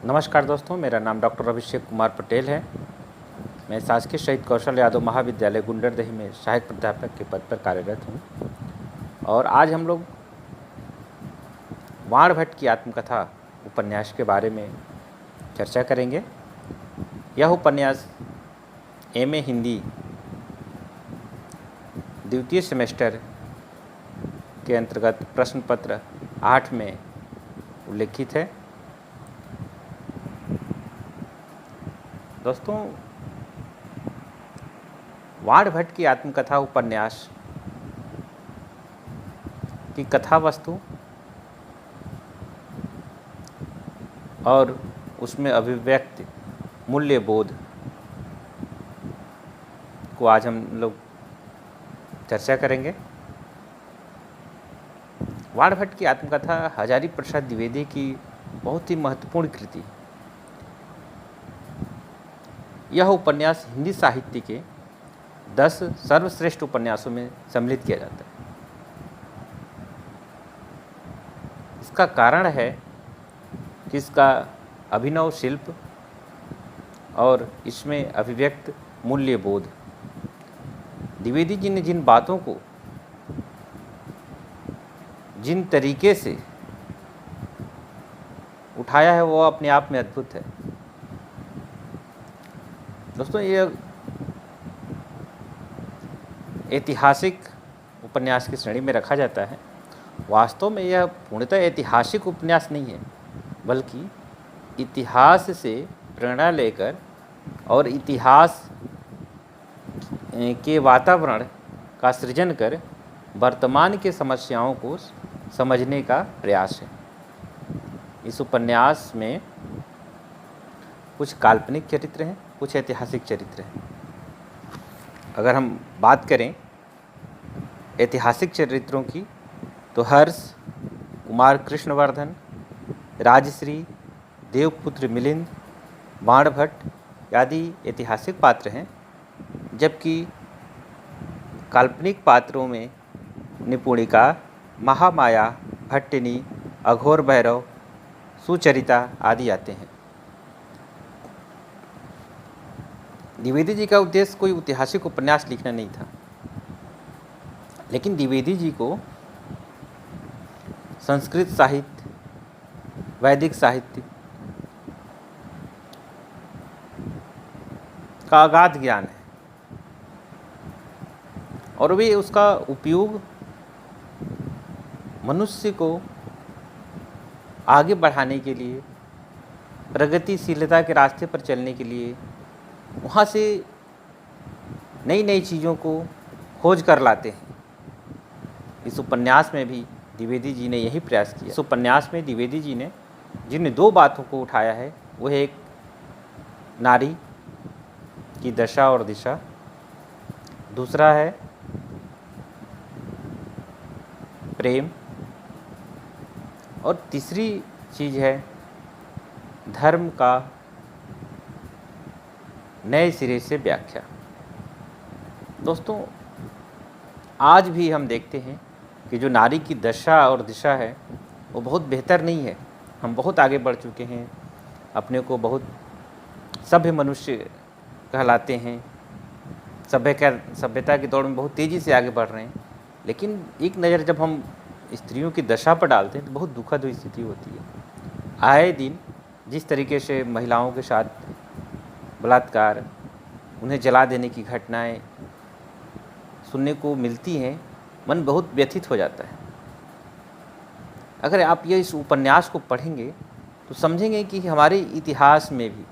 नमस्कार दोस्तों, मेरा नाम डॉक्टर अभिषेक कुमार पटेल है। मैं शासकीय शहीद कौशल यादव महाविद्यालय गुंडरदेही में सहायक प्राध्यापक के पद पर कार्यरत हूँ। और आज हम लोग वाण भट्ट की आत्मकथा उपन्यास के बारे में चर्चा करेंगे। यह उपन्यास एमए हिंदी द्वितीय सेमेस्टर के अंतर्गत प्रश्न पत्र 8 में उल्लेखित है। दोस्तों, वाण भट्ट की आत्मकथा उपन्यास की कथा वस्तु और उसमें अभिव्यक्त मूल्य बोध को आज हम लोग चर्चा करेंगे। वाण भट्ट की आत्मकथा हजारी प्रसाद द्विवेदी की बहुत ही महत्वपूर्ण कृति है। यह उपन्यास हिंदी साहित्य के 10 सर्वश्रेष्ठ उपन्यासों में सम्मिलित किया जाता है। इसका कारण है कि इसका अभिनव शिल्प और इसमें अभिव्यक्त मूल्य बोध। द्विवेदी जी ने जिन बातों को जिन तरीके से उठाया है वो अपने आप में अद्भुत है। दोस्तों, ये ऐतिहासिक उपन्यास की श्रेणी में रखा जाता है। वास्तव में यह पूर्णतः ऐतिहासिक उपन्यास नहीं है, बल्कि इतिहास से प्रेरणा लेकर और इतिहास के वातावरण का सृजन कर वर्तमान के समस्याओं को समझने का प्रयास है। इस उपन्यास में कुछ काल्पनिक चरित्र हैं, कुछ ऐतिहासिक चरित्र हैं। अगर हम बात करें ऐतिहासिक चरित्रों की, तो हर्ष, कुमार कृष्णवर्धन, राजश्री, देवपुत्र मिलिंद, वाण भट्ट आदि ऐतिहासिक पात्र हैं। जबकि काल्पनिक पात्रों में निपुणिका, महामाया, भट्टिनी, अघोर भैरव, सुचरिता आदि आते हैं। द्विवेदी जी का उद्देश्य कोई ऐतिहासिक उपन्यास लिखना नहीं था, लेकिन द्विवेदी जी को संस्कृत साहित्य, वैदिक साहित्य का अगाध ज्ञान है और वे उसका उपयोग मनुष्य को आगे बढ़ाने के लिए, प्रगतिशीलता के रास्ते पर चलने के लिए, वहाँ से नई नई चीज़ों को खोज कर लाते हैं। इस उपन्यास में भी द्विवेदी जी ने यही प्रयास किया। इस उपन्यास में द्विवेदी जी ने जिन 2 बातों को उठाया है, वह एक नारी की दशा और दिशा, दूसरा है प्रेम, और तीसरी चीज़ है धर्म का नए सिरे से व्याख्या। दोस्तों, आज भी हम देखते हैं कि जो नारी की दशा और दिशा है वो बहुत बेहतर नहीं है। हम बहुत आगे बढ़ चुके हैं, अपने को बहुत सभ्य मनुष्य कहलाते हैं, सभ्यता की दौड़ में बहुत तेज़ी से आगे बढ़ रहे हैं। लेकिन एक नज़र जब हम स्त्रियों की दशा पर डालते हैं तो बहुत दुखद स्थिति होती है। आए दिन जिस तरीके से महिलाओं के साथ बलात्कार, उन्हें जला देने की घटनाएं सुनने को मिलती हैं, मन बहुत व्यथित हो जाता है। अगर आप ये इस उपन्यास को पढ़ेंगे तो समझेंगे कि हमारे इतिहास में भी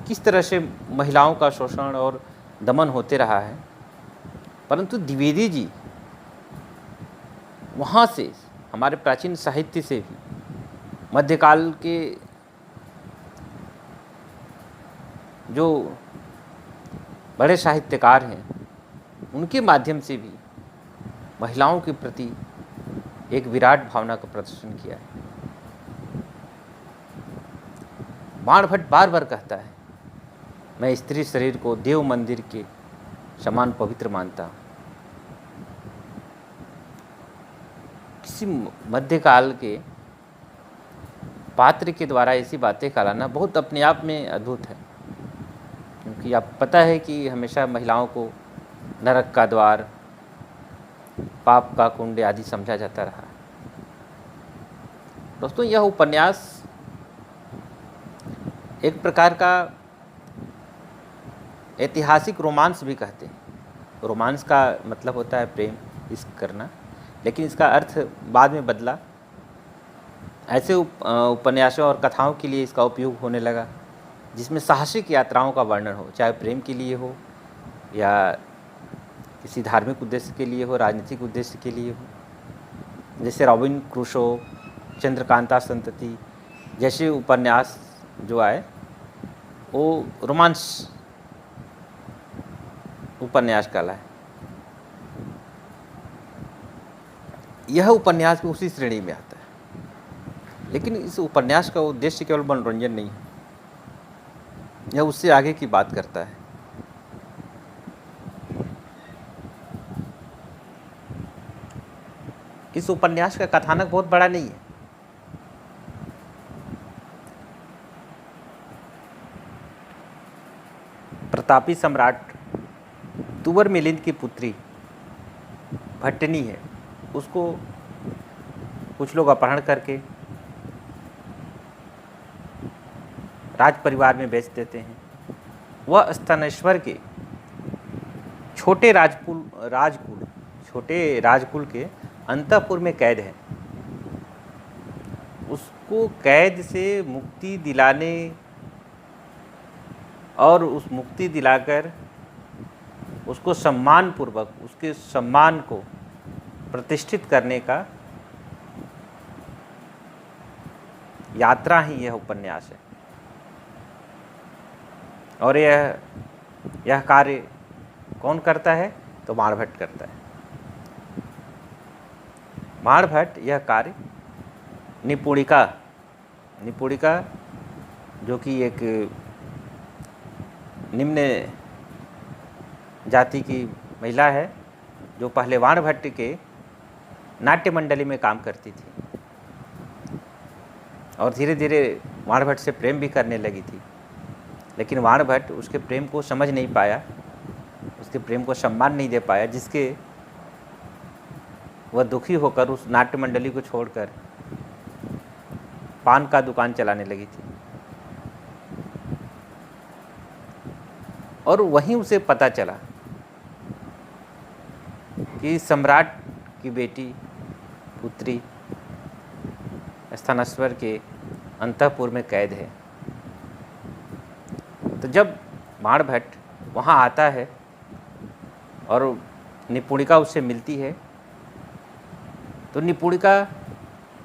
किस तरह से महिलाओं का शोषण और दमन होते रहा है, परंतु द्विवेदी जी वहाँ से, हमारे प्राचीन साहित्य से भी, मध्यकाल के जो बड़े साहित्यकार हैं उनके माध्यम से भी महिलाओं के प्रति एक विराट भावना का प्रदर्शन किया है। वाण भट्ट बार बार कहता है, मैं स्त्री शरीर को देव मंदिर के समान पवित्र मानता हूँ। किसी मध्यकाल के पात्र के द्वारा ऐसी बातें कराना बहुत अपने आप में अद्भुत है, क्योंकि आप पता है कि हमेशा महिलाओं को नरक का द्वार, पाप का कुंड आदि समझा जाता रहा। दोस्तों, यह उपन्यास एक प्रकार का ऐतिहासिक रोमांस भी कहते हैं। रोमांस का मतलब होता है प्रेम, इश्क करना, लेकिन इसका अर्थ बाद में बदला। ऐसे उपन्यासों और कथाओं के लिए इसका उपयोग होने लगा जिसमें साहसिक यात्राओं का वर्णन हो, चाहे प्रेम के लिए हो या किसी धार्मिक उद्देश्य के लिए हो, राजनीतिक उद्देश्य के लिए हो। जैसे रॉबिन क्रूसो, चंद्रकांता संतति जैसे उपन्यास जो आए वो रोमांस उपन्यास कहलाए। यह उपन्यास भी उसी श्रेणी में आता है, लेकिन इस उपन्यास का उद्देश्य केवल मनोरंजन नहीं है, यह उससे आगे की बात करता है। इस उपन्यास का कथानक बहुत बड़ा नहीं है। प्रतापी सम्राट तुवर मिलिंद की पुत्री भट्टनी है, उसको कुछ लोग अपहरण करके राज परिवार में बेच देते हैं। वह स्तनेश्वर के छोटे राजकुल के अंतःपुर में कैद है। उसको कैद से मुक्ति दिलाने और उस मुक्ति दिलाकर उसको सम्मानपूर्वक उसके सम्मान को प्रतिष्ठित करने का यात्रा ही यह उपन्यास है। और यह कार्य कौन करता है? तो बाणभट्ट करता है। बाणभट्ट यह कार्य निपुणिका जो कि एक निम्न जाति की महिला है, जो पहले बाणभट्ट के नाट्य मंडली में काम करती थी और धीरे धीरे बाणभट्ट से प्रेम भी करने लगी थी, लेकिन बाणभट्ट उसके प्रेम को समझ नहीं पाया, उसके प्रेम को सम्मान नहीं दे पाया, जिसके वह दुखी होकर उस नाट्य मंडली को छोड़कर पान का दुकान चलाने लगी थी। और वहीं उसे पता चला कि सम्राट की बेटी पुत्री स्तनेश्वर के अंतःपुर में कैद है। तो जब बाणभट्ट वहाँ आता है और निपुणिका उससे मिलती है, तो निपुणिका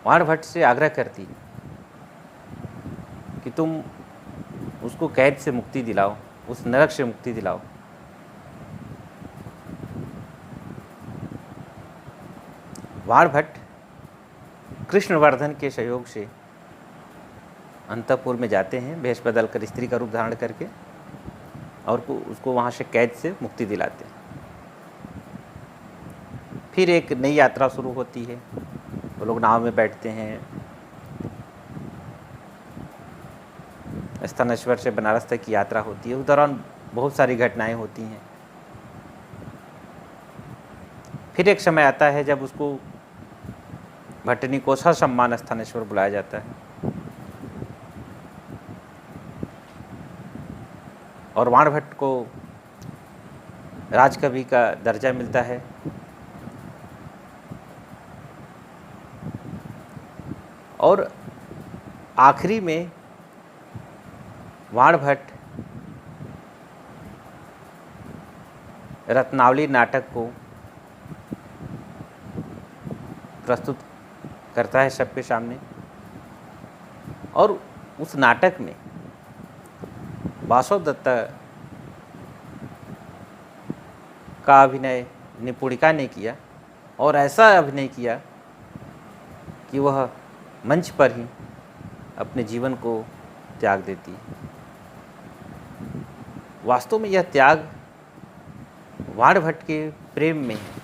बाणभट्ट से आग्रह करती कि तुम उसको कैद से मुक्ति दिलाओ, उस नरक से मुक्ति दिलाओ। बाणभट्ट कृष्णवर्धन के सहयोग से अंतःपुर में जाते हैं, वेश बदल कर स्त्री का रूप धारण करके, और उसको वहाँ से कैद से मुक्ति दिलाते हैं। फिर एक नई यात्रा शुरू होती है। वो लोग नाव में बैठते हैं, स्तनेश्वर से बनारस तक की यात्रा होती है। उस दौरान बहुत सारी घटनाएं होती हैं। फिर एक समय आता है जब उसको भट्टनी को ससम्मान स्तनेश्वर बुलाया जाता है और बाणभट्ट को राजकवि का दर्जा मिलता है। और आखिरी में बाणभट्ट रत्नावली नाटक को प्रस्तुत करता है सबके सामने, और उस नाटक में वासव दत्ता का अभिनय निपुणिका ने किया, और ऐसा अभिनय किया कि वह मंच पर ही अपने जीवन को त्याग देती है। वास्तव में यह त्याग बाणभट्ट के प्रेम में है।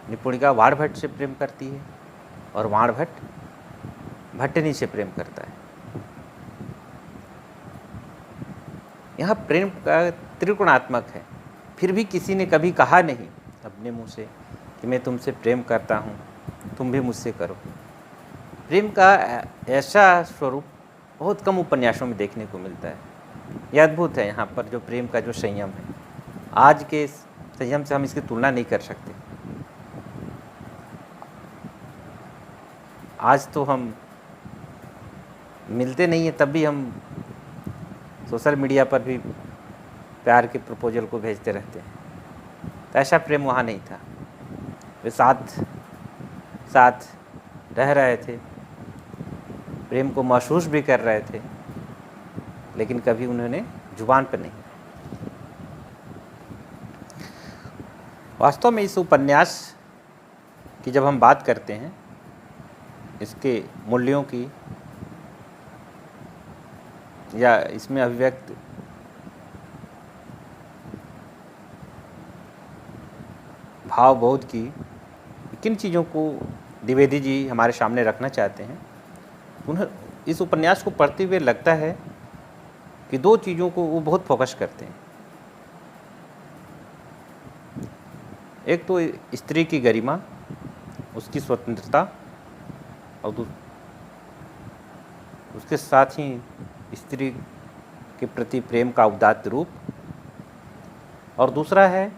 निपुणिका बाणभट्ट से प्रेम करती है और बाणभट्ट भट्टनी से प्रेम करता है। यहाँ प्रेम का त्रिगुणात्मक है। फिर भी किसी ने कभी कहा नहीं अपने मुंह से कि मैं तुमसे प्रेम करता हूँ, तुम भी मुझसे करो। प्रेम का ऐसा स्वरूप बहुत कम उपन्यासों में देखने को मिलता है। यह अद्भुत है यहाँ पर जो प्रेम का जो संयम है। आज के संयम से हम इसकी तुलना नहीं कर सकते। आज तो हम मिलते नहीं हैं, तब भी हम सोशल मीडिया पर भी प्यार के प्रपोजल को भेजते रहते हैं। तो ऐसा प्रेम वहाँ नहीं था। वे साथ साथ रह रहे थे, प्रेम को महसूस भी कर रहे थे, लेकिन कभी उन्होंने जुबान पर नहीं। वास्तव में इस उपन्यास की जब हम बात करते हैं, इसके मूल्यों की या इसमें अभिव्यक्त भाव बोध की, किन चीज़ों को द्विवेदी जी हमारे सामने रखना चाहते हैं, उन्हें इस उपन्यास को पढ़ते हुए लगता है कि दो चीज़ों को वो बहुत फोकस करते हैं। एक तो स्त्री की गरिमा, उसकी स्वतंत्रता, और उसके साथ ही स्त्री के प्रति प्रेम का उदात्त रूप, और दूसरा है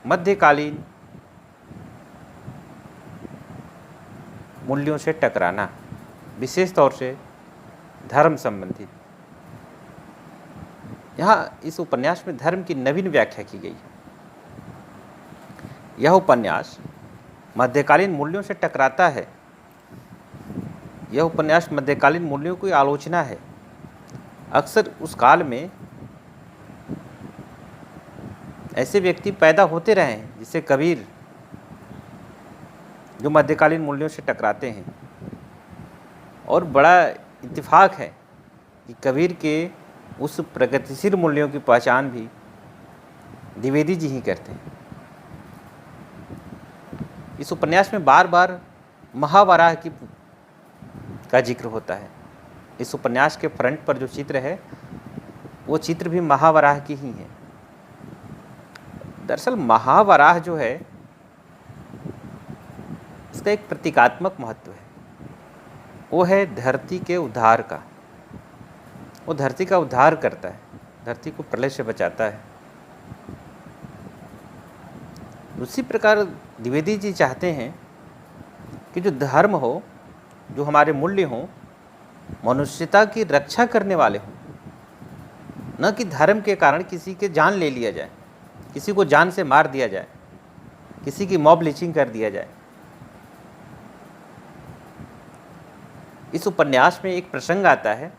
मध्यकालीन मूल्यों से टकराना, विशेष तौर से धर्म संबंधित। यहाँ इस उपन्यास में धर्म की नवीन व्याख्या की गई है। यह उपन्यास मध्यकालीन मूल्यों से टकराता है। यह उपन्यास मध्यकालीन मूल्यों की आलोचना है। अक्सर उस काल में ऐसे व्यक्ति पैदा होते रहे हैं, जिसे कबीर, जो मध्यकालीन मूल्यों से टकराते हैं। और बड़ा इत्तेफाक है कि कबीर के उस प्रगतिशील मूल्यों की पहचान भी द्विवेदी जी ही करते हैं। इस उपन्यास में बार बार महावराह का जिक्र होता है। इस उपन्यास के फ्रंट पर जो चित्र है, वो चित्र भी महावराह की ही है। दरअसल महावराह जो है, इसका एक प्रतीकात्मक महत्व है। वो है धरती के उद्धार का। वो धरती का उद्धार करता है, धरती को प्रलय से बचाता है। उसी प्रकार द्विवेदी जी चाहते हैं कि जो धर्म हो, जो हमारे मूल्य हों, मनुष्यता की रक्षा करने वाले हों, न कि धर्म के कारण किसी के जान ले लिया जाए, किसी को जान से मार दिया जाए, किसी की मॉब लिंचिंग कर दिया जाए। इस उपन्यास में एक प्रसंग आता है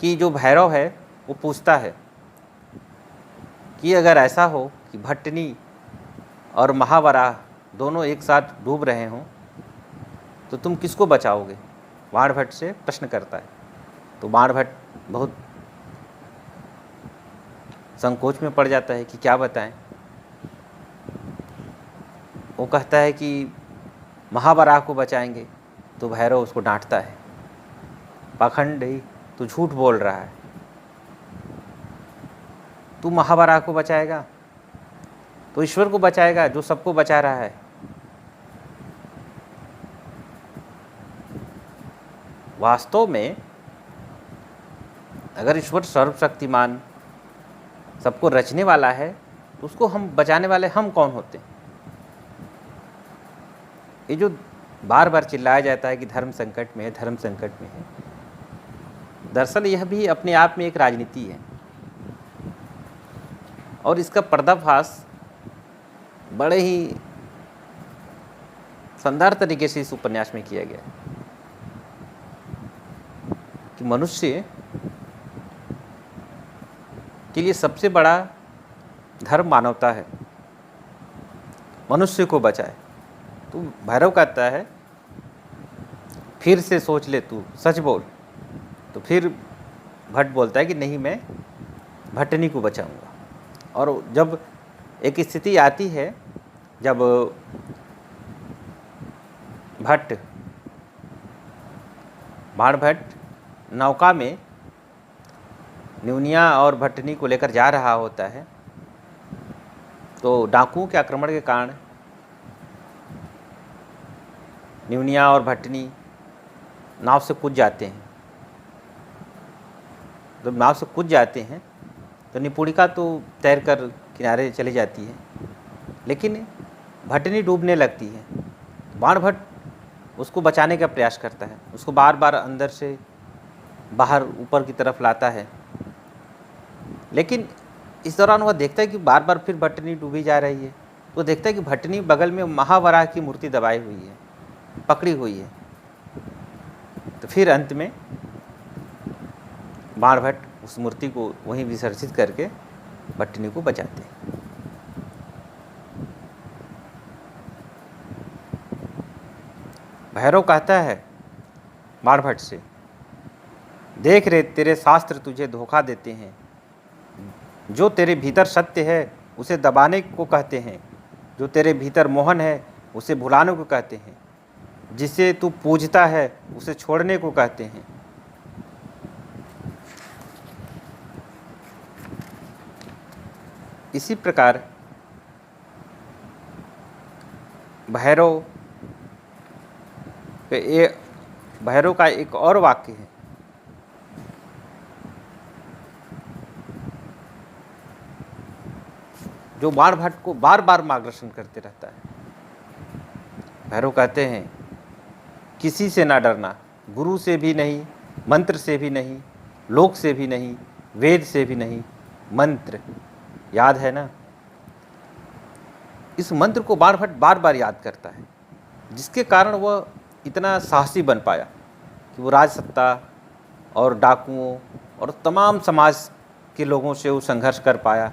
कि जो भैरव है वो पूछता है कि अगर ऐसा हो कि भट्टनी और महावराह दोनों एक साथ डूब रहे हों, तो तुम किसको बचाओगे? बाणभट्ट से प्रश्न करता है। तो बाणभट्ट बहुत संकोच में पड़ जाता है कि क्या बताएं। वो कहता है कि महावराह को बचाएंगे। तो भैरव उसको डांटता है, पाखंडी, तू झूठ बोल रहा है। तू महावराह को बचाएगा तो ईश्वर को बचाएगा, जो सबको बचा रहा है। वास्तव में अगर ईश्वर सर्वशक्तिमान, सबको रचने वाला है, तो उसको हम बचाने वाले हम कौन होते हैं? ये जो बार बार चिल्लाया जाता है कि धर्म संकट में है, धर्म संकट में है, दरअसल यह भी अपने आप में एक राजनीति है। और इसका पर्दाफाश बड़े ही शानदार तरीके से इस उपन्यास में किया गया है कि मनुष्य के लिए सबसे बड़ा धर्म मानवता है, मनुष्य को बचाए। तो भैरव कहता है, फिर से सोच ले, तू सच बोल। तो फिर भट्ट बोलता है कि नहीं, मैं भट्टनी को बचाऊंगा। और जब एक स्थिति आती है जब भट्ट बाणभट्ट नौका में न्यूनिया और भट्टनी को लेकर जा रहा होता है, तो डाकुओं के आक्रमण के कारण न्यूनिया और भट्टनी नाव से कूद जाते हैं। जब नाव से कूद जाते हैं तो निपुणिका तो तैरकर किनारे चली जाती है, लेकिन भट्टनी डूबने लगती है। बाणभट्ट उसको बचाने का प्रयास करता है, उसको बार बार अंदर से बाहर ऊपर की तरफ लाता है, लेकिन इस दौरान वह देखता है कि बार बार फिर भट्टनी डूबी जा रही है। वो देखता है कि भट्टनी बगल में महावराह की मूर्ति दबाई हुई है, पकड़ी हुई है। तो फिर अंत में बाणभट्ट उस मूर्ति को वहीं विसर्जित करके भट्टनी को बचाते हैं। भैरव कहता है बाणभट्ट से, देख रे तेरे शास्त्र तुझे धोखा देते हैं, जो तेरे भीतर सत्य है उसे दबाने को कहते हैं, जो तेरे भीतर मोहन है उसे भुलाने को कहते हैं, जिसे तू पूजता है उसे छोड़ने को कहते हैं। इसी प्रकार भैरव का एक और वाक्य है, जो बाणभट्ट को बार बार मार्गदर्शन करते रहता है। भैरव कहते हैं, किसी से ना डरना, गुरु से भी नहीं, मंत्र से भी नहीं, लोक से भी नहीं, वेद से भी नहीं, मंत्र। याद है ना? इस मंत्र को बाणभट्ट बार बार याद करता है, जिसके कारण वह इतना साहसी बन पाया कि वो राजसत्ता और डाकुओं और तमाम समाज के लोगों से वो संघर्ष कर पाया,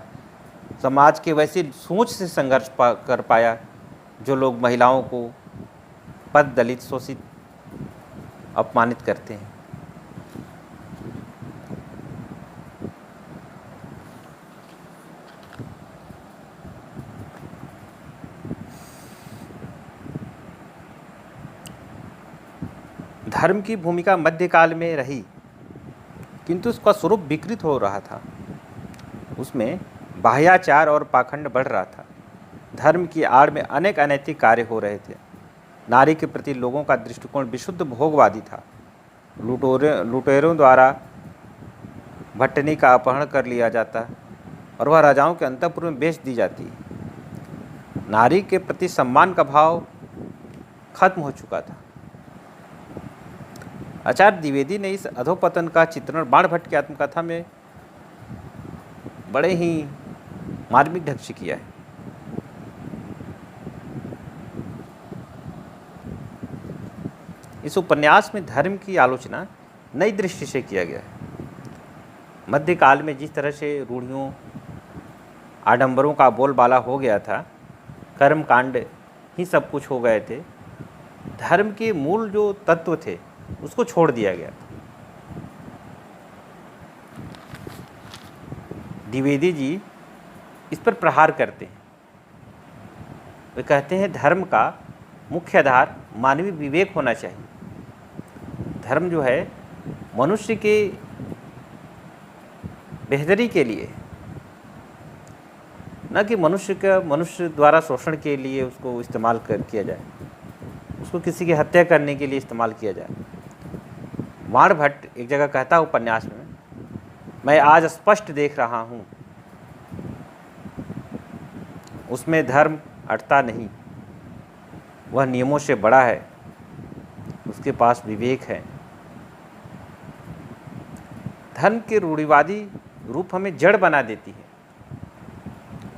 समाज के वैसी सोच से संघर्ष कर पाया जो लोग महिलाओं को पद, दलित, शोषित, अपमानित करते हैं। धर्म की भूमिका मध्यकाल में रही, किंतु उसका स्वरूप विकृत हो रहा था। उसमें बाह्याचार और पाखंड बढ़ रहा था। धर्म की आड़ में अनेक अनैतिक कार्य हो रहे थे। नारी के प्रति लोगों का दृष्टिकोण विशुद्ध भोगवादी था। लुटेरों द्वारा भट्टनी का अपहरण कर लिया जाता और वह राजाओं के अंतःपुर में बेच दी जाती। नारी के प्रति सम्मान का भाव खत्म हो चुका था। आचार्य द्विवेदी ने इस अधोपतन का चित्रण बाणभट्ट की आत्मकथा में बड़े ही मार्मिक ढंग से किया है। इस उपन्यास में धर्म की आलोचना नई दृष्टि से किया गया है। मध्यकाल में जिस तरह से रूढ़ियों, आडंबरों का बोलबाला हो गया था, कर्मकांड ही सब कुछ हो गए थे, धर्म के मूल जो तत्व थे उसको छोड़ दिया गया। द्विवेदी जी इस पर प्रहार करते हैं। वे कहते हैं, धर्म का मुख्य आधार मानवीय विवेक होना चाहिए। धर्म जो है मनुष्य के बेहतरी के लिए, न कि मनुष्य द्वारा शोषण के लिए उसको इस्तेमाल किया जाए, उसको किसी की हत्या करने के लिए इस्तेमाल किया जाए। बाणभट्ट एक जगह कहता है उपन्यास में, मैं आज स्पष्ट देख रहा हूँ, उसमें धर्म अटता नहीं, वह नियमों से बड़ा है, उसके पास विवेक है। धर्म के रूढ़िवादी रूप हमें जड़ बना देती है,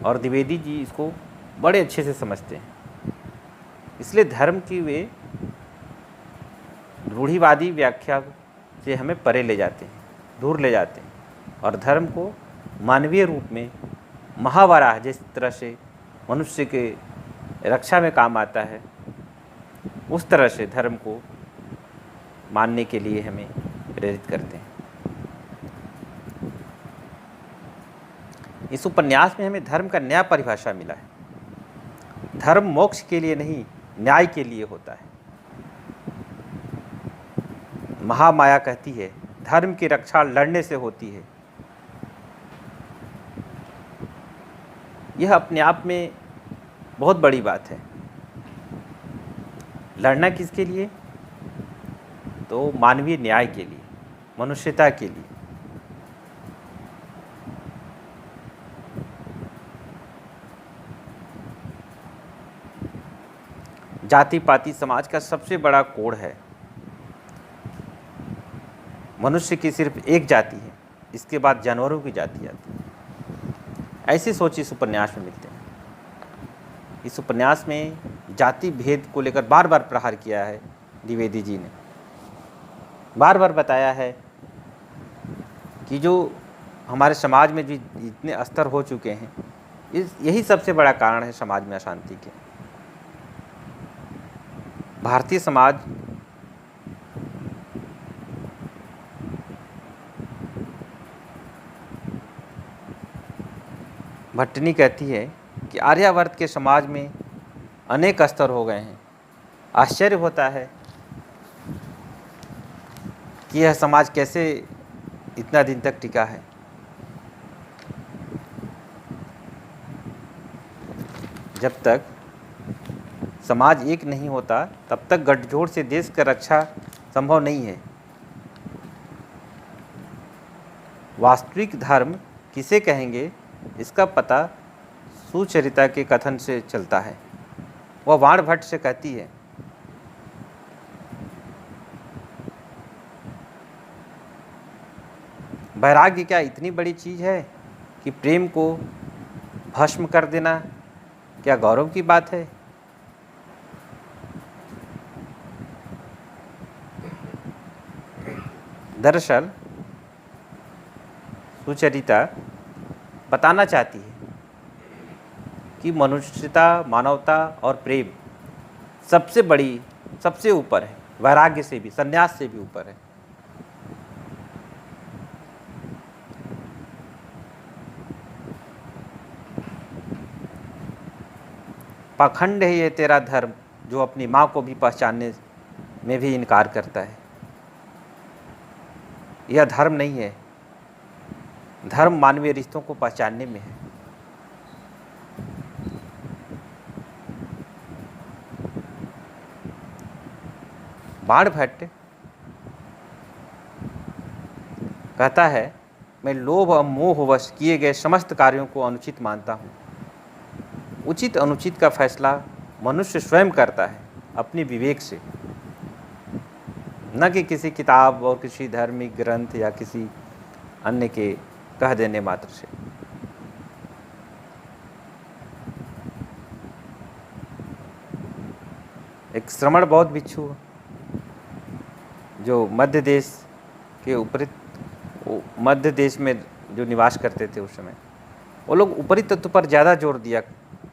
और द्विवेदी जी इसको बड़े अच्छे से समझते हैं। इसलिए धर्म की वे रूढ़िवादी व्याख्या से हमें परे ले जाते हैं, दूर ले जाते हैं, और धर्म को मानवीय रूप में महावराह जिस तरह से मनुष्य के रक्षा में काम आता है, उस तरह से धर्म को मानने के लिए हमें प्रेरित करते हैं। इस उपन्यास में हमें धर्म का नया परिभाषा मिला है। धर्म मोक्ष के लिए नहीं, न्याय के लिए होता है। महामाया कहती है, धर्म की रक्षा लड़ने से होती है। यह अपने आप में बहुत बड़ी बात है। लड़ना किसके लिए? तो मानवीय न्याय के लिए, मनुष्यता के लिए। जाति पाति समाज का सबसे बड़ा कोड है। मनुष्य की सिर्फ एक जाति है, इसके बाद जानवरों की जाति आती है। ऐसी सोच इस उपन्यास में मिलते हैं। इस उपन्यास में जाति भेद को लेकर बार बार प्रहार किया है द्विवेदी जी ने। बार बार बताया है कि जो हमारे समाज में जो इतने स्तर हो चुके हैं, यही सबसे बड़ा कारण है समाज में अशांति के। भारतीय समाज भट्टनी कहती है कि आर्यावर्त के समाज में अनेक स्तर हो गए हैं। आश्चर्य होता है कि यह समाज कैसे इतना दिन तक टिका है। जब तक समाज एक नहीं होता, तब तक गठजोड़ से देश की रक्षा संभव नहीं है। वास्तविक धर्म किसे कहेंगे, इसका पता सुचरिता के कथन से चलता है। वह वाण भट्ट से कहती है, वैराग्य क्या इतनी बड़ी चीज़ है कि प्रेम को भस्म कर देना क्या गौरव की बात है? दरअसल सुचरिता बताना चाहती है कि मनुष्यता, मानवता और प्रेम सबसे बड़ी, सबसे ऊपर है, वैराग्य से भी, संन्यास से भी ऊपर है। पाखंड है ये तेरा धर्म, जो अपनी माँ को भी पहचानने में भी इनकार करता है। यह धर्म नहीं है। धर्म मानवीय रिश्तों को पहचानने में है। बाण भट्ट कहता है, मैं लोभ और मोहवश किए गए समस्त कार्यों को अनुचित मानता हूँ। उचित अनुचित का फैसला मनुष्य स्वयं करता है अपने विवेक से, न कि किसी किताब और किसी धार्मिक ग्रंथ या किसी अन्य के कह देने मात्र से। एक श्रमण बौद्ध भिक्षु जो मध्य देश में जो निवास करते थे उस समय, वो लोग ऊपरी तत्व पर ज़्यादा जोर दिया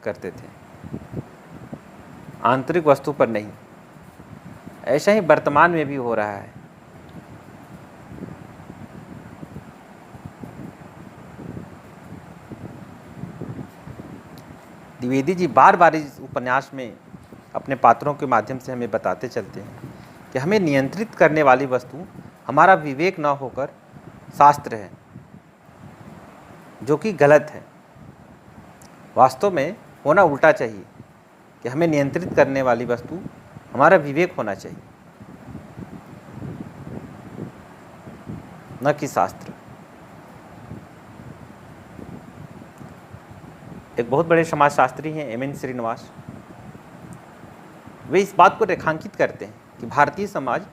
करते थे, आंतरिक वस्तु पर नहीं। ऐसा ही वर्तमान में भी हो रहा है। द्विवेदी जी बार बार इस उपन्यास में अपने पात्रों के माध्यम से हमें बताते चलते हैं कि हमें नियंत्रित करने वाली वस्तु हमारा विवेक न होकर शास्त्र है, जो कि गलत है। वास्तव में होना उल्टा चाहिए कि हमें नियंत्रित करने वाली वस्तु हमारा विवेक होना चाहिए, न कि शास्त्र। एक बहुत बड़े समाजशास्त्री हैं एम.एन. श्रीनिवास। वे इस बात को रेखांकित करते हैं कि भारतीय समाज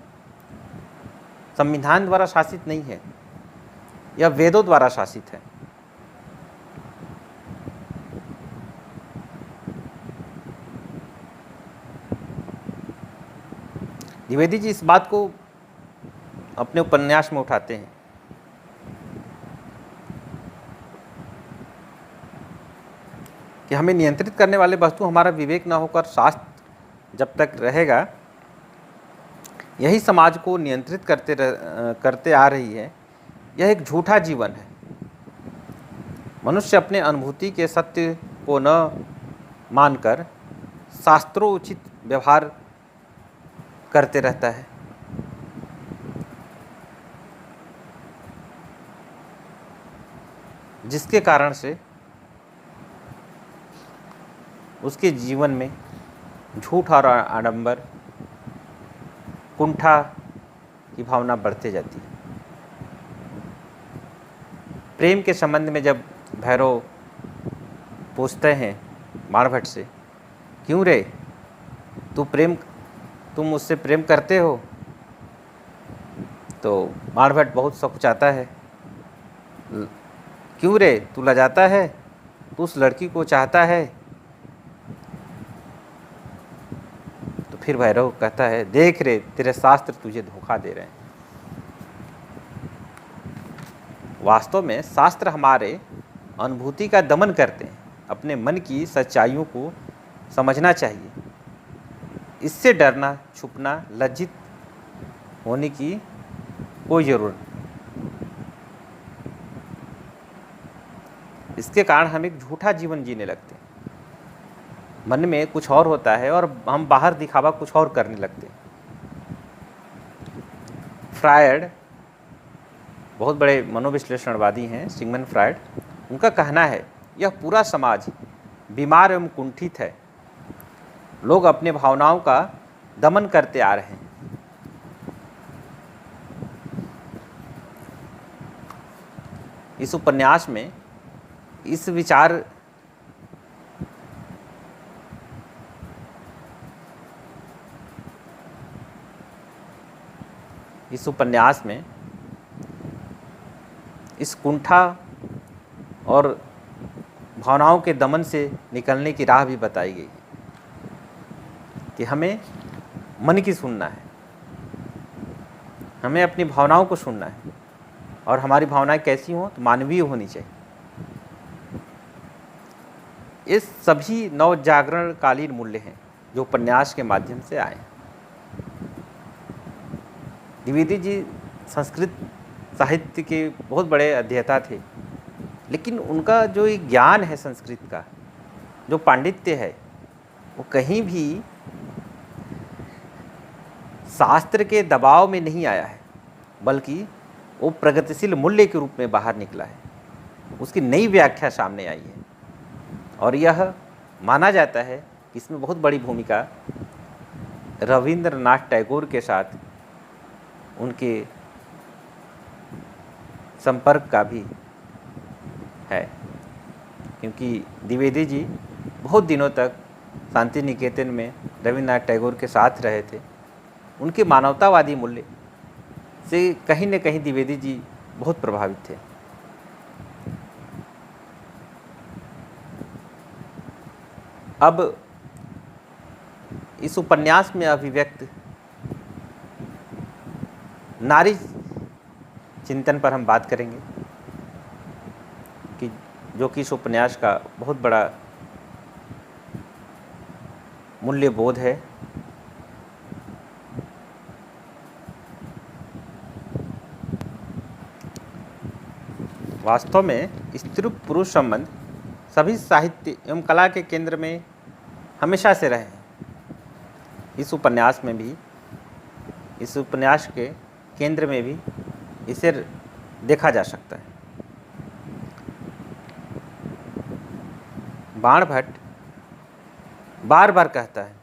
संविधान द्वारा शासित नहीं है, यह वेदों द्वारा शासित है। द्विवेदी जी इस बात को अपने उपन्यास में उठाते हैं। कि हमें नियंत्रित करने वाले वस्तु हमारा विवेक न होकर शास्त्र जब तक रहेगा, यही समाज को नियंत्रित करते आ रही है। यह एक झूठा जीवन है। मनुष्य अपने अनुभूति के सत्य को न मानकर शास्त्रोचित व्यवहार करते रहता है। जिसके कारण से उसके जीवन में झूठ और आडंबर, कुंठा की भावना बढ़ते जाती है। प्रेम के संबंध में जब भैरव पूछते हैं बाणभट्ट से, क्यों रे तुम मुझसे प्रेम करते हो? तो बाणभट्ट बहुत सकुचाता है, क्यों रे तू लजाता है, तू उस लड़की को चाहता है? तो फिर भैरव कहता है, देख रे तेरे शास्त्र तुझे धोखा दे रहे हैं। वास्तव में शास्त्र हमारे अनुभूति का दमन करते हैं। अपने मन की सच्चाइयों को समझना चाहिए। इससे डरना, छुपना, लज्जित होने की कोई ज़रूरत नहीं। इसके कारण हम एक झूठा जीवन जीने लगते हैं। मन में कुछ और होता है और हम बाहर दिखावा कुछ और करने लगते हैं। फ्रायड बहुत बड़े मनोविश्लेषणवादी हैं, सिगमंड फ्रायड। उनका कहना है, यह पूरा समाज बीमार एवं कुंठित है। लोग अपने भावनाओं का दमन करते आ रहे हैं। इस उपन्यास में इस उपन्यास में इस कुंठा और भावनाओं के दमन से निकलने की राह भी बताई गई है कि हमें मन की सुनना है, हमें अपनी भावनाओं को सुनना है, और हमारी भावनाएं कैसी हों तो मानवीय होनी चाहिए। ये सभी नवजागरणकालीन मूल्य हैं जो उपन्यास के माध्यम से आए। द्विवेदी जी संस्कृत साहित्य के बहुत बड़े अध्येता थे, लेकिन उनका जो एक ज्ञान है संस्कृत का, जो पांडित्य है, वो कहीं भी शास्त्र के दबाव में नहीं आया है, बल्कि वो प्रगतिशील मूल्य के रूप में बाहर निकला है। उसकी नई व्याख्या सामने आई है और यह माना जाता है कि इसमें बहुत बड़ी भूमिका रविंद्रनाथ टैगोर के साथ उनके संपर्क का भी है, क्योंकि द्विवेदी जी बहुत दिनों तक शांति निकेतन में रविन्द्रनाथ टैगोर के साथ रहे थे। उनके मानवतावादी मूल्य से कहीं न कहीं द्विवेदी जी बहुत प्रभावित थे। अब इस उपन्यास में अभिव्यक्त नारी चिंतन पर हम बात करेंगे कि जो कि इस उपन्यास का बहुत बड़ा मूल्य बोध है। वास्तव में स्त्री पुरुष संबंध सभी साहित्य एवं कला के केंद्र में हमेशा से रहे हैं। इस उपन्यास में भी, इस उपन्यास के केंद्र में भी इसे देखा जा सकता है। बाणभट्ट बार बार कहता है,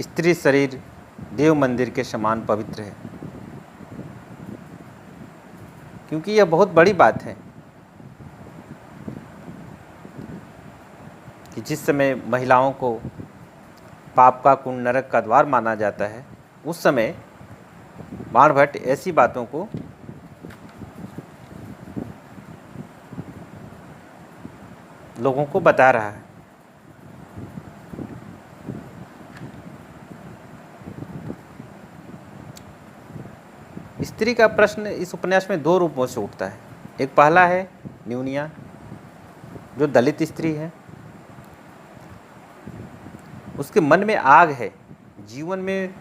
स्त्री शरीर देव मंदिर के समान पवित्र है, क्योंकि यह बहुत बड़ी बात है कि जिस समय महिलाओं को पाप का कुंड, नरक का द्वार माना जाता है, उस समय बाणभट्ट ऐसी बातों को लोगों को बता रहा है। स्त्री का प्रश्न इस उपन्यास में दो रूपों से उठता है। एक पहला है न्यूनिया, जो दलित स्त्री है। उसके मन में आग है, जीवन में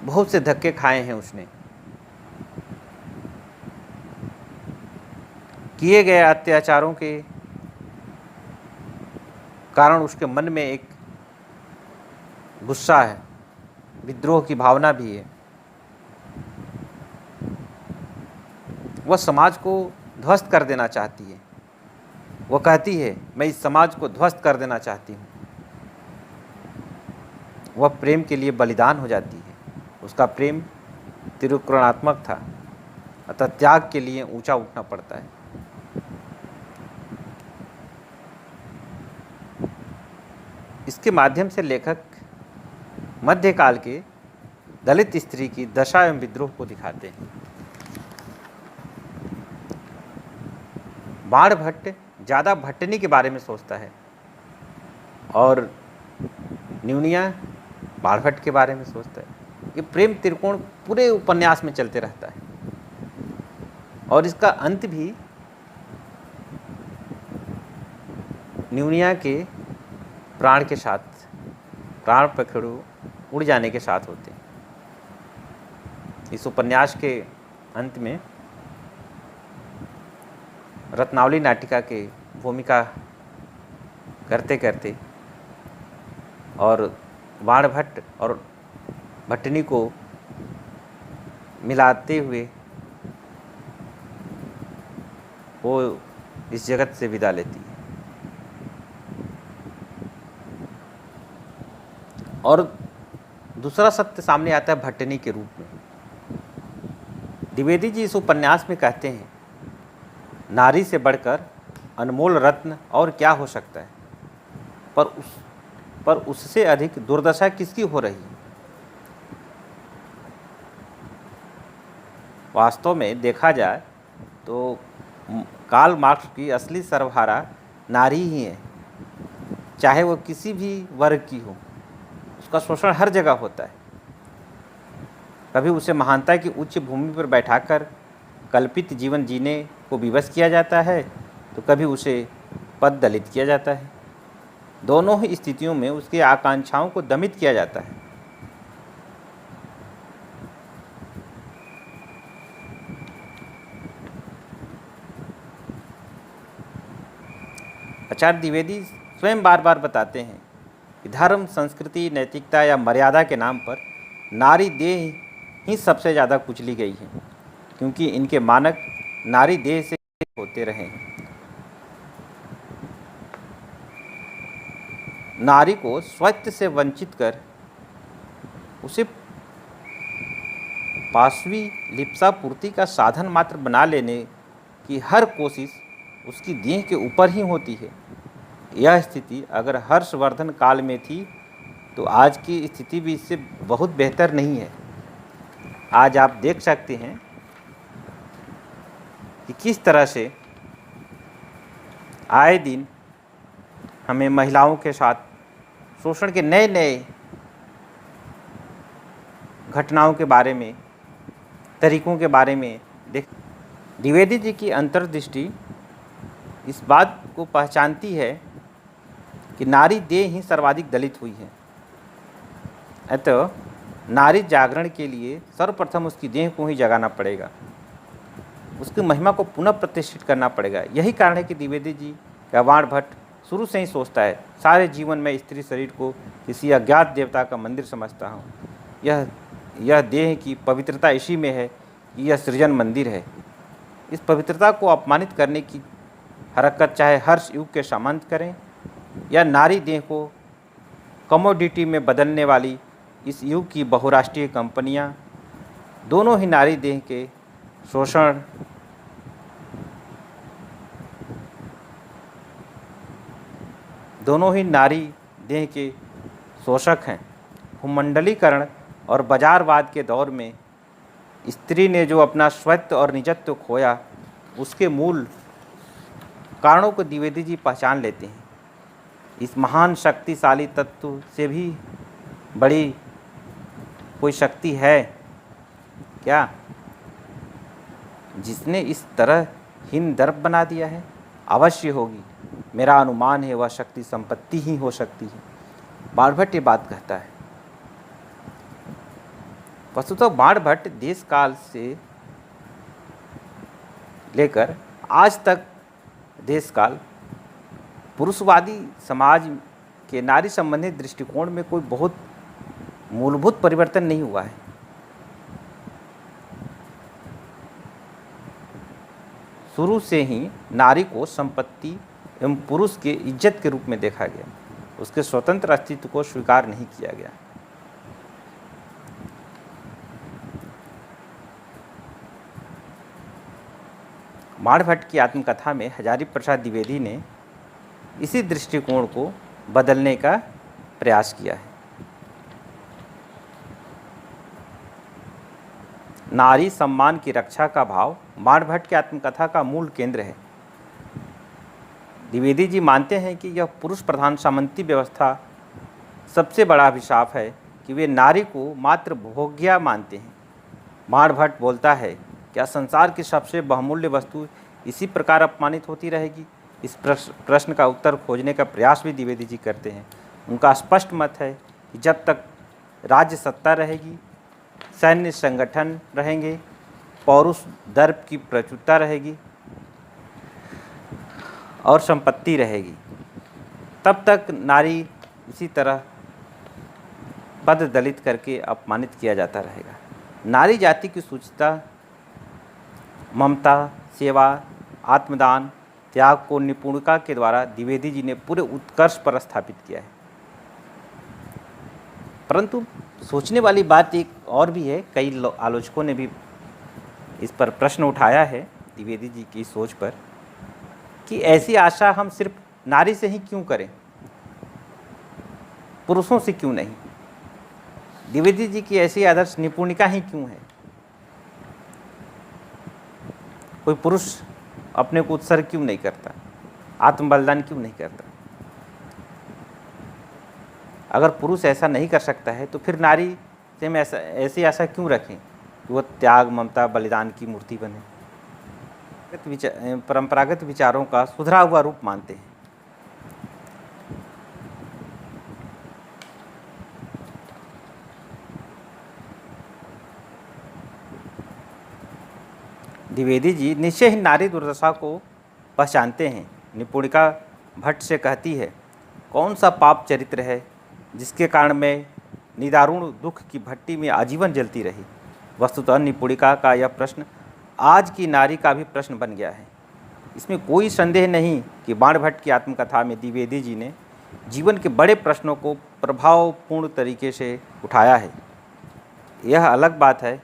बहुत से धक्के खाए हैं उसने, किए गए अत्याचारों के कारण उसके मन में एक गुस्सा है, विद्रोह की भावना भी है। वह समाज को ध्वस्त कर देना चाहती है। वो कहती है मैं इस समाज को ध्वस्त कर देना चाहती हूँ। वह प्रेम के लिए बलिदान हो जाती है। उसका प्रेम त्रिकरणात्मक था, अतः त्याग के लिए ऊंचा उठना पड़ता है। इसके माध्यम से लेखक मध्यकाल के दलित स्त्री की दशा एवं विद्रोह को दिखाते हैं। बाणभट्ट ज़्यादा भट्टनी के बारे में सोचता है और न्यूनिया बाणभट्ट के बारे में सोचता है। ये प्रेम त्रिकोण पूरे उपन्यास में चलते रहता है और इसका अंत भी न्यूनिया के प्राण के साथ, प्राण पखेरु उड़ जाने के साथ होते हैं। इस उपन्यास के अंत में रत्नावली नाटिका के भूमिका करते करते और बाणभट्ट और भट्टनी को मिलाते हुए वो इस जगत से विदा लेती है। और दूसरा सत्य सामने आता है भट्टनी के रूप में। द्विवेदी जी इस उपन्यास में कहते हैं, नारी से बढ़कर अनमोल रत्न और क्या हो सकता है, पर उससे अधिक दुर्दशा किसकी हो रही है। वास्तव में देखा जाए तो कार्ल मार्क्स की असली सर्वहारा नारी ही है, चाहे वो किसी भी वर्ग की हो। उसका शोषण हर जगह होता है। कभी उसे महानता की उच्च भूमि पर बैठाकर कल्पित जीवन जीने को विवश किया जाता है, तो कभी उसे पद दलित किया जाता है। दोनों ही स्थितियों में उसकी आकांक्षाओं को दमित किया जाता है। आचार्य द्विवेदी स्वयं बार बार बताते हैं कि धर्म, संस्कृति, नैतिकता या मर्यादा के नाम पर नारी देह ही सबसे ज़्यादा कुचली गई है, क्योंकि इनके मानक नारी देह से होते रहे हैं। नारी को स्वत्व से वंचित कर उसे पाशवी लिप्सा पूर्ति का साधन मात्र बना लेने की हर कोशिश उसकी देह के ऊपर ही होती है। यह स्थिति अगर हर्षवर्धन काल में थी तो आज की स्थिति भी इससे बहुत बेहतर नहीं है। आज आप देख सकते हैं कि किस तरह से आए दिन हमें महिलाओं के साथ शोषण के नए नए घटनाओं के बारे में, तरीकों के बारे में देख। द्विवेदी जी की अंतर्दृष्टि इस बात को पहचानती है कि नारी देह ही सर्वाधिक दलित हुई है। अतः नारी जागरण के लिए सर्वप्रथम उसकी देह को ही जगाना पड़ेगा, उसकी महिमा को पुनः प्रतिष्ठित करना पड़ेगा। यही कारण है कि द्विवेदी जी का बाणभट्ट शुरू से ही सोचता है, सारे जीवन में स्त्री शरीर को किसी अज्ञात देवता का मंदिर समझता हूँ। यह देह की पवित्रता इसी में है कि यह सृजन मंदिर है। इस पवित्रता को अपमानित करने की हरकत चाहे हर्ष युग के सामंत करें या नारी देह को कमोडिटी में बदलने वाली इस युग की बहुराष्ट्रीय कंपनियां, दोनों ही नारी देह के शोषण, दोनों ही नारी देह के शोषक हैं। भूमंडलीकरण और बाजारवाद के दौर में स्त्री ने जो अपना स्वत्व और निजत्व खोया, उसके मूल कारणों को द्विवेदी जी पहचान लेते हैं। इस महान शक्तिशाली तत्व से भी बड़ी कोई शक्ति है क्या, जिसने इस तरह हीन दर्प बना दिया है? अवश्य होगी। मेरा अनुमान है वह शक्ति संपत्ति ही हो सकती है। बाणभट्ट ये बात कहता है। वस्तुतः बाणभट्ट देश काल से लेकर आज तक देश काल पुरुषवादी समाज के नारी संबंधी दृष्टिकोण में कोई बहुत मूलभूत परिवर्तन नहीं हुआ है। शुरू से ही नारी को संपत्ति एवं पुरुष के इज्जत के रूप में देखा गया, उसके स्वतंत्र अस्तित्व को स्वीकार नहीं किया गया। माणभट्ट की आत्मकथा में हजारी प्रसाद द्विवेदी ने इसी दृष्टिकोण को बदलने का प्रयास किया है। नारी सम्मान की रक्षा का भाव माणभट्ट की आत्मकथा का मूल केंद्र है। द्विवेदी जी मानते हैं कि यह पुरुष प्रधान सामंती व्यवस्था सबसे बड़ा अभिशाप है कि वे नारी को मात्र भोग्या मानते हैं। माणभट्ट बोलता है, क्या संसार की सबसे बहुमूल्य वस्तु इसी प्रकार अपमानित होती रहेगी? इस प्रश्न का उत्तर खोजने का प्रयास भी द्विवेदी जी करते हैं। उनका स्पष्ट मत है कि जब तक राज्य सत्ता रहेगी, सैन्य संगठन रहेंगे, पौरुष दर्प की प्रचुरता रहेगी और संपत्ति रहेगी, तब तक नारी इसी तरह पद दलित करके अपमानित किया जाता रहेगा। नारी जाति की सूचिता ममता, सेवा, आत्मदान, त्याग को निपुणता के द्वारा द्विवेदी जी ने पूरे उत्कर्ष पर स्थापित किया है। परंतु सोचने वाली बात एक और भी है, कई आलोचकों ने भी इस पर प्रश्न उठाया है द्विवेदी जी की सोच पर, कि ऐसी आशा हम सिर्फ नारी से ही क्यों करें, पुरुषों से क्यों नहीं? द्विवेदी जी की ऐसी आदर्श निपुणिका ही क्यों है? कोई पुरुष अपने को उत्सर्ग क्यों नहीं करता, आत्म बलिदान क्यों नहीं करता? अगर पुरुष ऐसा नहीं कर सकता है तो फिर नारी से हम ऐसी आशा क्यों रखें कि वह त्याग, ममता, बलिदान की मूर्ति बने? परंपरागत विचारों का सुधरा हुआ रूप मानते हैं। द्विवेदी जी निश्चय ही नारी दुर्दशा को पहचानते हैं। निपुणिका भट्ट से कहती है, कौन सा पाप चरित्र है जिसके कारण मैं निदारुण दुख की भट्टी में आजीवन जलती रही? वस्तुतः निपुणिका का यह प्रश्न आज की नारी का भी प्रश्न बन गया है। इसमें कोई संदेह नहीं कि माणभट्ट की आत्मकथा में द्विवेदी जी ने जीवन के बड़े प्रश्नों को प्रभावपूर्ण तरीके से उठाया है। यह अलग बात है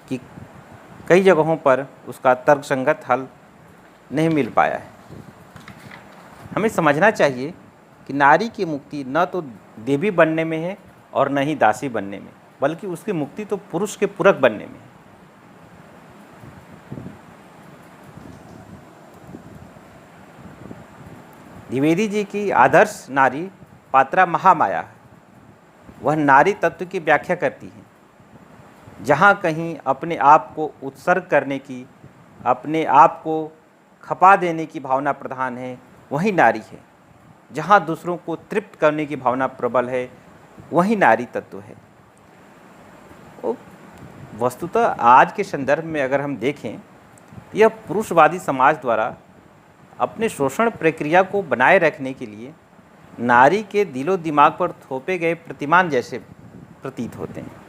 कि कई जगहों पर उसका तर्कसंगत हल नहीं मिल पाया है। हमें समझना चाहिए कि नारी की मुक्ति न तो देवी बनने में है और न ही दासी बनने में, बल्कि उसकी मुक्ति तो पुरुष के पूरक बनने में है। द्विवेदी जी की आदर्श नारी पात्रा महामाया है। वह नारी तत्व की व्याख्या करती है। जहाँ कहीं अपने आप को उत्सर्ग करने की, अपने आप को खपा देने की भावना प्रधान है, वही नारी है। जहाँ दूसरों को तृप्त करने की भावना प्रबल है, वही नारी तत्व है। वस्तुतः आज के संदर्भ में अगर हम देखें, यह पुरुषवादी समाज द्वारा अपने शोषण प्रक्रिया को बनाए रखने के लिए नारी के दिलो दिमाग पर थोपे गए प्रतिमान जैसे प्रतीत होते हैं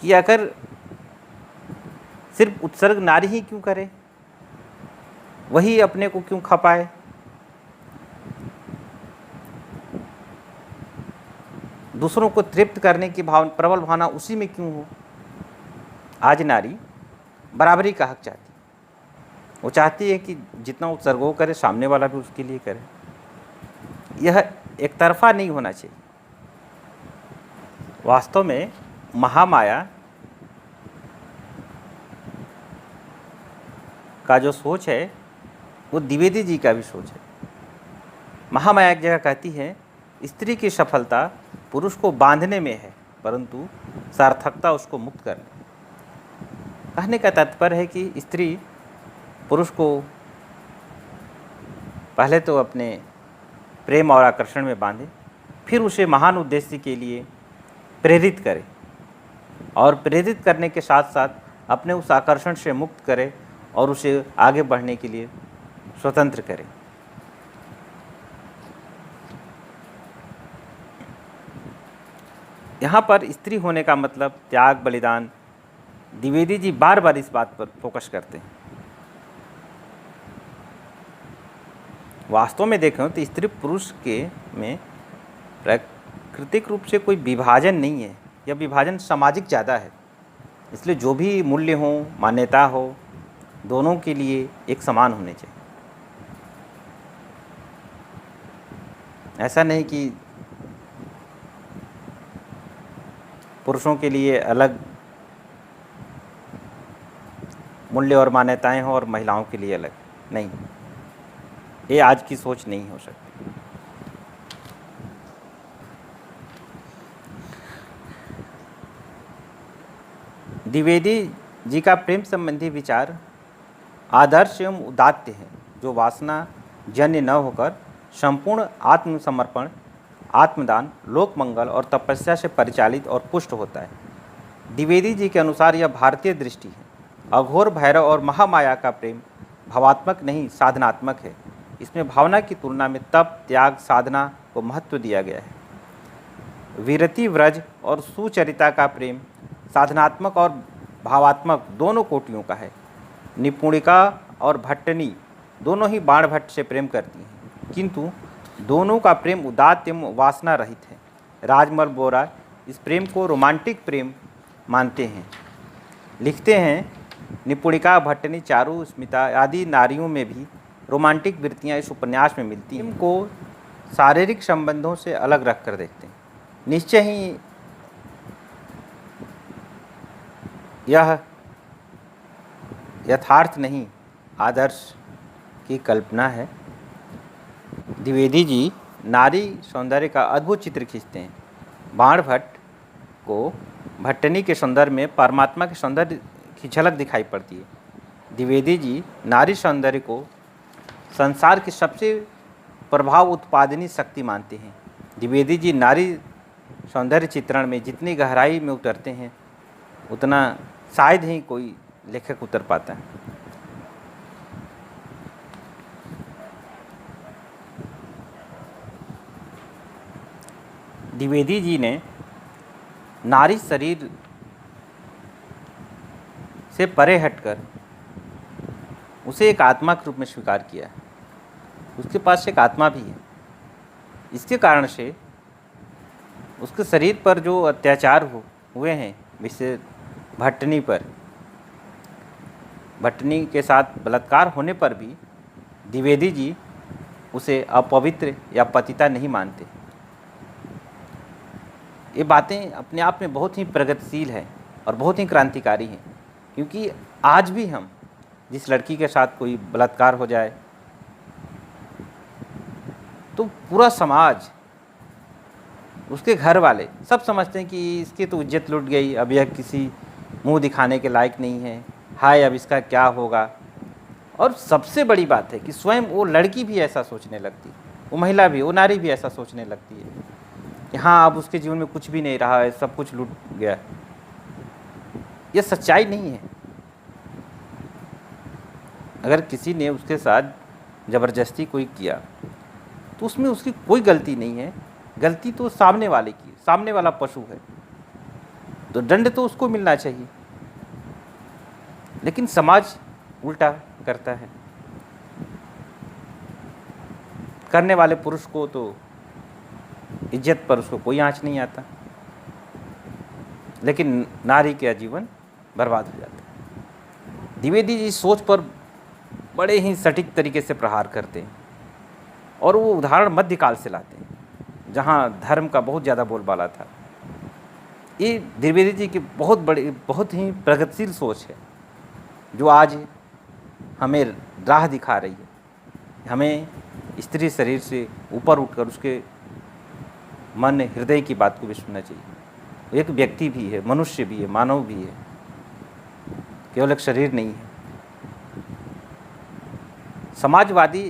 कि अगर सिर्फ उत्सर्ग नारी ही क्यों करे, वही अपने को क्यों खपाए, दूसरों को तृप्त करने की प्रबल भावना उसी में क्यों हो। आज नारी बराबरी का हक चाहती है। वो चाहती है कि जितना उत्सर्ग वो करे, सामने वाला भी उसके लिए करे। यह एक तरफा नहीं होना चाहिए। वास्तव में महामाया का जो सोच है वो द्विवेदी जी का भी सोच है। महामाया एक जगह कहती है, स्त्री की सफलता पुरुष को बांधने में है, परंतु सार्थकता उसको मुक्त करने। कहने का तात्पर्य है कि स्त्री पुरुष को पहले तो अपने प्रेम और आकर्षण में बांधे, फिर उसे महान उद्देश्य के लिए प्रेरित करे और प्रेरित करने के साथ साथ अपने उस आकर्षण से मुक्त करे और उसे आगे बढ़ने के लिए स्वतंत्र करे। यहाँ पर स्त्री होने का मतलब त्याग, बलिदान। द्विवेदी जी बार बार इस बात पर फोकस करते हैं। वास्तव में देखें तो स्त्री पुरुष के में प्राकृतिक रूप से कोई विभाजन नहीं है, यह विभाजन सामाजिक ज़्यादा है। इसलिए जो भी मूल्य हो, मान्यता हो, दोनों के लिए एक समान होने चाहिए। ऐसा नहीं कि पुरुषों के लिए अलग मूल्य और मान्यताएं हों और महिलाओं के लिए अलग, नहीं, ये आज की सोच नहीं हो सकती। द्विवेदी जी का प्रेम संबंधी विचार आदर्श एवं उदात्त है, जो वासना जन्य न होकर संपूर्ण आत्मसमर्पण, आत्मदान, लोक मंगल और तपस्या से परिचालित और पुष्ट होता है। द्विवेदी जी के अनुसार यह भारतीय दृष्टि है। अघोर भैरव और महामाया का प्रेम भावात्मक नहीं, साधनात्मक है। इसमें भावना की तुलना में तप, त्याग, साधना को महत्व दिया गया है। विरति व्रज और सुचरिता का प्रेम साधनात्मक और भावात्मक दोनों कोटियों का है। निपुणिका और भट्टनी दोनों ही बाण भट्ट से प्रेम करती हैं, किंतु दोनों का प्रेम उदात्त एवं वासना रहित है। राजमल बोरा इस प्रेम को रोमांटिक प्रेम मानते हैं। लिखते हैं, निपुणिका, भट्टनी, चारू, स्मिता आदि नारियों में भी रोमांटिक वृत्तियाँ इस उपन्यास में मिलती हैं। प्रेम को शारीरिक संबंधों से अलग रख कर देखते हैं। निश्चय ही यह यथार्थ नहीं, आदर्श की कल्पना है। द्विवेदी जी नारी सौंदर्य का अद्भुत चित्र खींचते हैं। बाण भट्ट को भट्टनी के सौंदर्य में परमात्मा के सौंदर्य की झलक दिखाई पड़ती है। द्विवेदी जी नारी सौंदर्य को संसार की सबसे प्रभाव उत्पादनी शक्ति मानते हैं। द्विवेदी जी नारी सौंदर्य चित्रण में जितनी गहराई में उतरते हैं, उतना शायद ही कोई लेखक उतर पाता है। द्विवेदी जी ने नारी शरीर से परे हटकर उसे एक आत्मा के रूप में स्वीकार किया है। उसके पास एक आत्मा भी है। इसके कारण से उसके शरीर पर जो अत्याचार हुए हैं, विशेष भट्टनी पर, भट्टनी के साथ बलात्कार होने पर भी द्विवेदी जी उसे अपवित्र या पतिता नहीं मानते। ये बातें अपने आप में बहुत ही प्रगतिशील है और बहुत ही क्रांतिकारी हैं, क्योंकि आज भी हम जिस लड़की के साथ कोई बलात्कार हो जाए तो पूरा समाज, उसके घर वाले सब समझते हैं कि इसकी तो इज्जत लुट गई, अब यह किसी मुंह दिखाने के लायक नहीं है, हाय अब इसका क्या होगा। और सबसे बड़ी बात है कि स्वयं वो लड़की भी ऐसा सोचने लगती, वो महिला भी, वो नारी भी ऐसा सोचने लगती है कि हाँ अब उसके जीवन में कुछ भी नहीं रहा है, सब कुछ लूट गया। ये सच्चाई नहीं है। अगर किसी ने उसके साथ ज़बरदस्ती कोई किया तो उसमें उसकी कोई गलती नहीं है, गलती तो सामने वाले की, सामने वाला पशु है, तो दंड तो उसको मिलना चाहिए। लेकिन समाज उल्टा करता है। करने वाले पुरुष को तो इज्जत पर उसको कोई आँच नहीं आता, लेकिन नारी का जीवन बर्बाद हो जाता है। द्विवेदी जी सोच पर बड़े ही सटीक तरीके से प्रहार करते हैं और वो उदाहरण मध्यकाल से लाते हैं, जहाँ धर्म का बहुत ज़्यादा बोलबाला था। ये द्विवेदी जी की बहुत बड़ी, बहुत ही प्रगतिशील सोच है, जो आज हमें राह दिखा रही है। हमें स्त्री शरीर से ऊपर उठकर उसके मन, हृदय की बात को भी सुनना चाहिए। एक व्यक्ति भी है, मनुष्य भी है, मानव भी है, केवल एक शरीर नहीं है। समाजवादी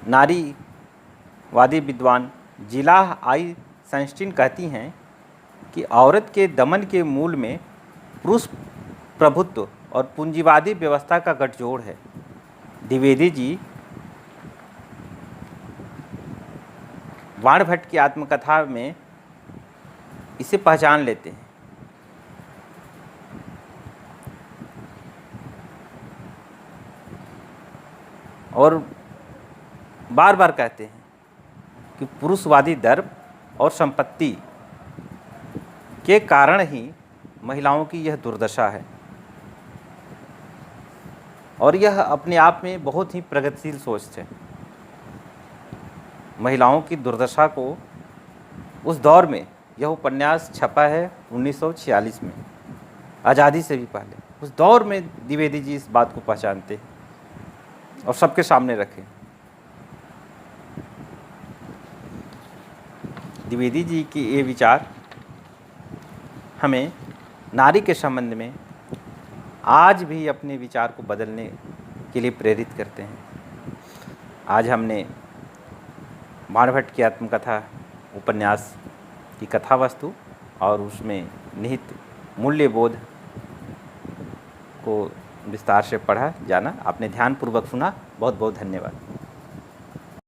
नारीवादी विद्वान जिला आई सैंस्टीन कहती हैं कि औरत के दमन के मूल में पुरुष प्रभुत्व और पूंजीवादी व्यवस्था का गठजोड़ है। द्विवेदी जी बाण भट्ट की आत्मकथा में इसे पहचान लेते हैं। और बार बार कहते हैं कि पुरुषवादी दर्प और संपत्ति के कारण ही महिलाओं की यह दुर्दशा है, और यह अपने आप में बहुत ही प्रगतिशील सोच है। महिलाओं की दुर्दशा को उस दौर में, यह उपन्यास छपा है 1946 में, आज़ादी से भी पहले। उस दौर में द्विवेदी जी इस बात को पहचानते और सबके सामने रखे। द्विवेदी जी के ये विचार हमें नारी के संबंध में आज भी अपने विचार को बदलने के लिए प्रेरित करते हैं। आज हमने बाणभट्ट की आत्मकथा उपन्यास की कथा वस्तु और उसमें निहित मूल्यबोध को विस्तार से पढ़ा जाना। आपने ध्यानपूर्वक सुना। बहुत बहुत धन्यवाद।